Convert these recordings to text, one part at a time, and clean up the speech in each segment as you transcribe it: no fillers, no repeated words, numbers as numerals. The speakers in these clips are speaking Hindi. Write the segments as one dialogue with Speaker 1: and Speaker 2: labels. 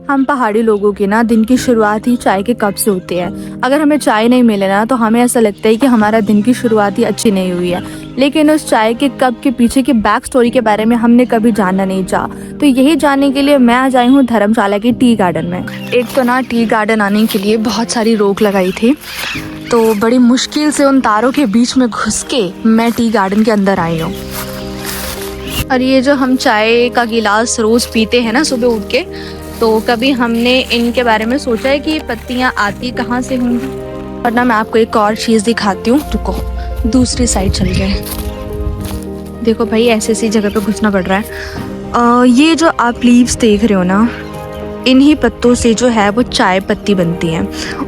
Speaker 1: हम पहाड़ी लोगों की ना दिन की शुरुआत ही चाय के कप से होती है। अगर हमें चाय नहीं मिले ना तो हमें ऐसा लगता है कि हमारा दिन की शुरुआत ही अच्छी नहीं हुई है। लेकिन उस चाय के कप के पीछे की बैक स्टोरी के बारे में हमने कभी जानना नहीं चाहा। तो यही जानने के लिए मैं आज आई हूँ धर्मशाला के टी गार्डन में। एक तो ना टी गार्डन आने के लिए बहुत सारी रोक लगाई थी, तो बड़ी मुश्किल से उन तारों के बीच में घुस के मैं टी गार्डन के अंदर आई हूँ। और ये जो हम चाय का गिलास रोज़ पीते हैं ना सुबह उठ के, तो कभी हमने इनके बारे में सोचा है कि ये पत्तियाँ आती कहाँ से होंगी। और ना मैं आपको एक और चीज़ दिखाती हूँ, रुको दूसरी साइड चल गए। देखो भाई ऐसी ऐसी जगह पे घुसना पड़ रहा है। ये जो आप लीव्स देख रहे हो ना, इन्हीं पत्तों से जो है वो चाय पत्ती बनती है।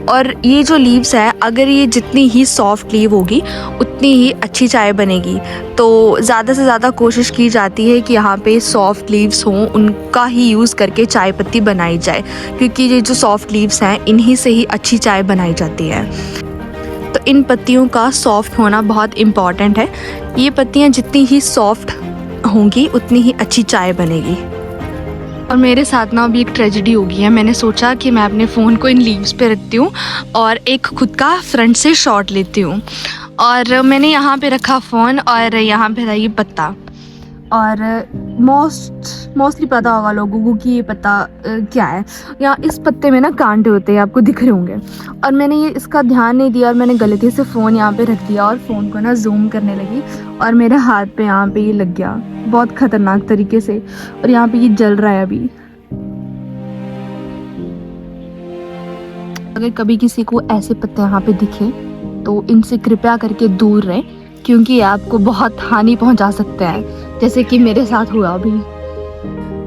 Speaker 1: और ये जो लीव्स है, अगर ये जितनी ही सॉफ्ट लीव होगी उतनी ही अच्छी चाय बनेगी। तो ज़्यादा से ज़्यादा कोशिश की जाती है कि यहाँ पे सॉफ्ट लीव्स हों, उनका ही यूज़ करके चाय पत्ती बनाई जाए, क्योंकि ये जो सॉफ्ट लीव्स हैं इन्हीं से ही अच्छी चाय बनाई जाती है। तो इन पत्तियों का सॉफ्ट होना बहुत इम्पॉर्टेंट है। ये पत्तियाँ जितनी ही सॉफ्ट होंगी उतनी ही अच्छी चाय बनेगी। और मेरे साथ ना अभी एक ट्रेजेडी हो गई है। मैंने सोचा कि मैं अपने फ़ोन को इन लीव्स पे रखती हूँ और एक खुद का फ्रंट से शॉट लेती हूँ। और मैंने यहाँ पे रखा फ़ोन और यहाँ पे था ये पत्ता। और मोस्टली पता होगा लोगों को कि ये पत्ता क्या है। यहाँ इस पत्ते में ना कांटे होते हैं, आपको दिख रहे होंगे। और मैंने ये इसका ध्यान नहीं दिया और मैंने गलती से फ़ोन यहाँ पे रख दिया और फ़ोन को ना जूम करने लगी और मेरे हाथ पे यहाँ पे ये लग गया बहुत ख़तरनाक तरीके से। और यहाँ पे ये जल रहा है अभी। अगर कभी किसी को ऐसे पत्ते यहाँ पे दिखे तो इनसे कृपया करके दूर रहें, क्योंकि ये आपको बहुत हानि पहुँचा सकते हैं, जैसे कि मेरे साथ हुआ अभी।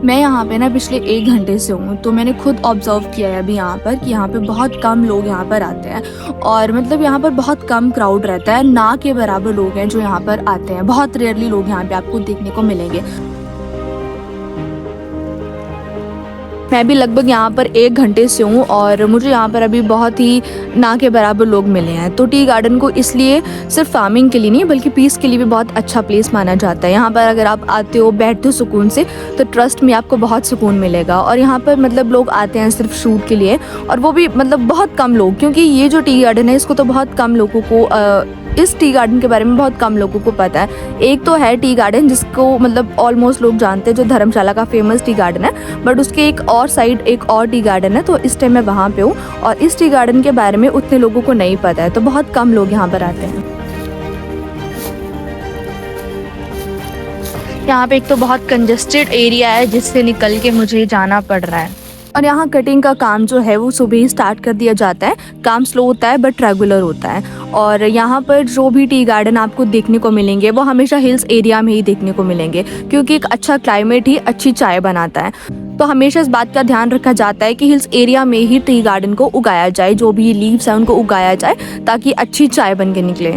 Speaker 1: मैं यहाँ पे ना पिछले 1 घंटे से हूँ, तो मैंने खुद ऑब्जर्व किया है अभी यहाँ पर कि यहाँ पे बहुत कम लोग यहाँ पर आते हैं। और मतलब यहाँ पर बहुत कम क्राउड रहता है, ना के बराबर लोग हैं जो यहाँ पर आते हैं। बहुत रेयरली लोग यहाँ पे आपको देखने को मिलेंगे। मैं भी लगभग यहाँ पर 1 घंटे से हूँ और मुझे यहाँ पर अभी बहुत ही ना के बराबर लोग मिले हैं। तो टी गार्डन को इसलिए सिर्फ फार्मिंग के लिए नहीं बल्कि पीस के लिए भी बहुत अच्छा प्लेस माना जाता है। यहाँ पर अगर आप आते हो, बैठते हो सुकून से, तो ट्रस्ट में आपको बहुत सुकून मिलेगा। और यहाँ पर मतलब लोग आते हैं सिर्फ शूट के लिए, और वो भी मतलब बहुत कम लोग, क्योंकि ये जो टी गार्डन है इसको तो बहुत कम लोगों को इस टी गार्डन के बारे में बहुत कम लोगों को पता है। एक तो है टी गार्डन जिसको मतलब ऑलमोस्ट लोग जानते हैं, जो धर्मशाला का फेमस टी गार्डन है, बट उसके एक और साइड एक और टी गार्डन है। तो इस टाइम मैं वहाँ पे हूँ और इस टी गार्डन के बारे में उतने लोगों को नहीं पता है, तो बहुत कम लोग यहाँ पर आते हैं। यहाँ पे एक तो बहुत कंजेस्टेड एरिया है जिससे निकल के मुझे जाना पड़ रहा है। और यहाँ कटिंग का काम जो है वो सुबह ही स्टार्ट कर दिया जाता है। काम स्लो होता है बट रेगुलर होता है। और यहाँ पर जो भी टी गार्डन आपको देखने को मिलेंगे वो हमेशा हिल्स एरिया में ही देखने को मिलेंगे, क्योंकि एक अच्छा क्लाइमेट ही अच्छी चाय बनाता है। तो हमेशा इस बात का ध्यान रखा जाता है कि हिल्स एरिया में ही टी गार्डन को उगाया जाए, जो भी लीव्स हैं उनको उगाया जाए, ताकि अच्छी चाय बन के निकले।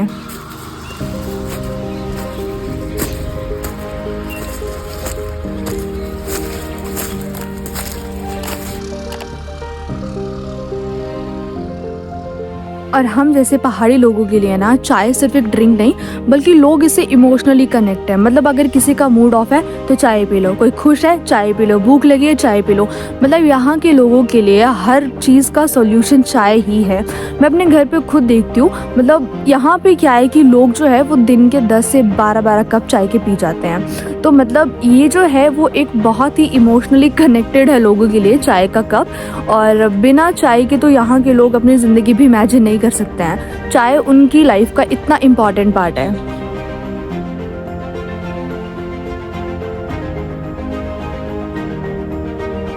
Speaker 1: और हम जैसे पहाड़ी लोगों के लिए ना चाय सिर्फ एक ड्रिंक नहीं बल्कि लोग इससे इमोशनली कनेक्ट है। मतलब अगर किसी का मूड ऑफ है तो चाय पी लो, कोई खुश है चाय पी लो, भूख लगी है चाय पी लो। मतलब यहाँ के लोगों के लिए हर चीज़ का सॉल्यूशन चाय ही है। मैं अपने घर पे खुद देखती हूँ, मतलब यहाँ पे क्या है कि लोग जो है वो दिन के 10 से 12 कप चाय के पी जाते हैं। तो मतलब ये जो है वो एक बहुत ही इमोशनली कनेक्टेड है लोगों के लिए चाय का कप। और बिना चाय के तो यहाँ के लोग अपनी ज़िंदगी भी इमेजिन नहीं कर सकते हैं। चाय उनकी लाइफ का इतना इम्पॉर्टेंट पार्ट है।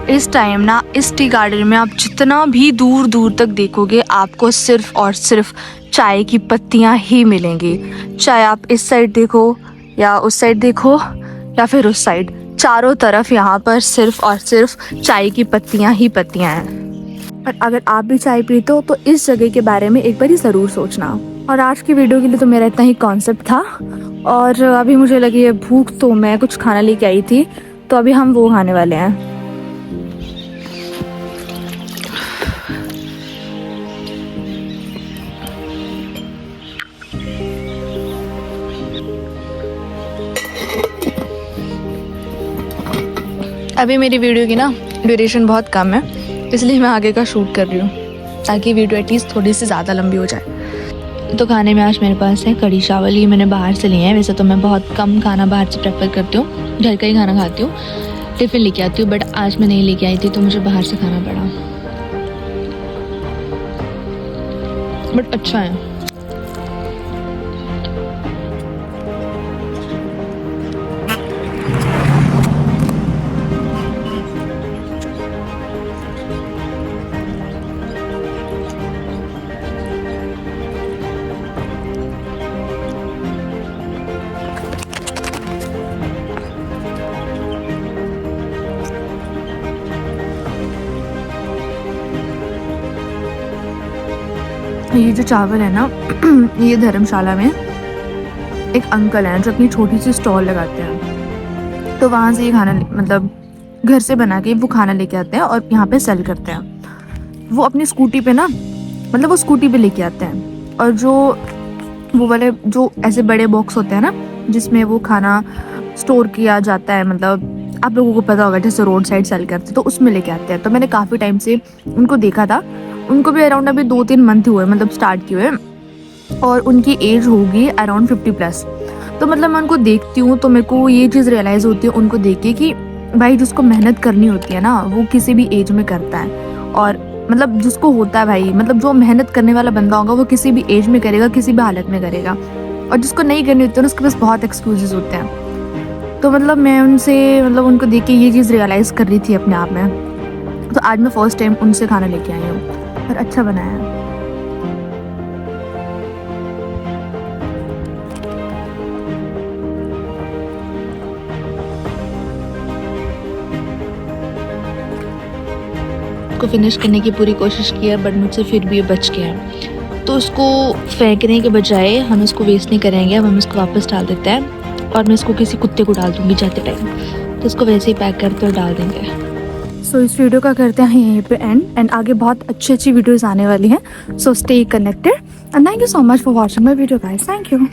Speaker 1: इस टाइम ना इस टी गार्डन में आप जितना भी दूर दूर तक देखोगे आपको सिर्फ और सिर्फ चाय की पत्तियां ही मिलेंगी। चाहे आप इस साइड देखो या उस साइड देखो या फिर उस साइड, चारों तरफ यहाँ पर सिर्फ और सिर्फ चाय की पत्तियां ही पत्तियां हैं। और अगर आप भी चाय पीते हो तो इस जगह के बारे में एक बार ज़रूर सोचना। और आज की वीडियो के लिए तो मेरा इतना ही कॉन्सेप्ट था। और अभी मुझे लगी है भूख, तो मैं कुछ खाना लेके आई थी, तो अभी हम वो खाने वाले हैं। अभी मेरी वीडियो की ना ड्यूरेशन बहुत कम है, इसलिए मैं आगे का शूट कर रही हूँ ताकि वीडियो एटलीस्ट थोड़ी सी ज़्यादा लंबी हो जाए। तो खाने में आज मेरे पास है कढ़ी चावल, ये मैंने बाहर से लिए हैं। वैसे तो मैं बहुत कम खाना बाहर से प्रेफर करती हूँ, घर का ही खाना खाती हूँ, टिफ़िन लेके आती हूँ, बट आज मैं नहीं लेके आई थी तो मुझे बाहर से खाना पड़ा, बट अच्छा है। ये जो चावल है ना ये धर्मशाला में एक अंकल हैं जो अपनी छोटी सी स्टॉल लगाते हैं, तो वहाँ से ये खाना मतलब घर से बना के वो खाना लेके आते हैं और यहाँ पे सेल करते हैं। वो अपनी स्कूटी पे ना, मतलब वो स्कूटी पे लेके आते हैं, और जो वो वाले जो ऐसे बड़े बॉक्स होते हैं ना जिसमें वो खाना स्टोर किया जाता है, मतलब आप लोगों को पता होगा जैसे रोड साइड सेल करते, तो उसमें लेके आते हैं। तो मैंने काफ़ी टाइम से उनको देखा था, उनको भी अराउंड अभी 2-3 मंथ हुए मतलब स्टार्ट किए हुए, और उनकी एज होगी अराउंड 50+। तो मतलब मैं उनको देखती हूँ तो मेरे को ये चीज़ रियलाइज़ होती है उनको देख के कि भाई जिसको मेहनत करनी होती है ना वो किसी भी एज में करता है, और मतलब जिसको होता है भाई, मतलब जो मेहनत करने वाला बंदा होगा वो किसी भी एज में करेगा, किसी भी हालत में करेगा, और जिसको नहीं करनी होती है उसके पास बहुत एक्सक्यूजेस होते हैं। तो मतलब मैं उनसे मतलब उनको देख के ये चीज़ रियलाइज़ कर रही थी अपने आप में, तो आज मैं फर्स्ट टाइम उनसे खाना लेके आई हूँ और अच्छा बनाया है। को फिनिश करने की पूरी कोशिश की है बट मुझसे फिर भी ये बच गया है, तो उसको फेंकने के बजाय हम इसको वेस्ट नहीं करेंगे, अब हम इसको वापस डाल देते हैं, और मैं इसको किसी कुत्ते को डाल दूँगी जाते टाइम, तो इसको वैसे ही पैक करते और डाल देंगे। सो इस वीडियो का करते हैं यहीं पे एंड आगे बहुत अच्छी वीडियोज़ आने वाली हैं, so stay connected and thank you so much for watching my video guys, thank you.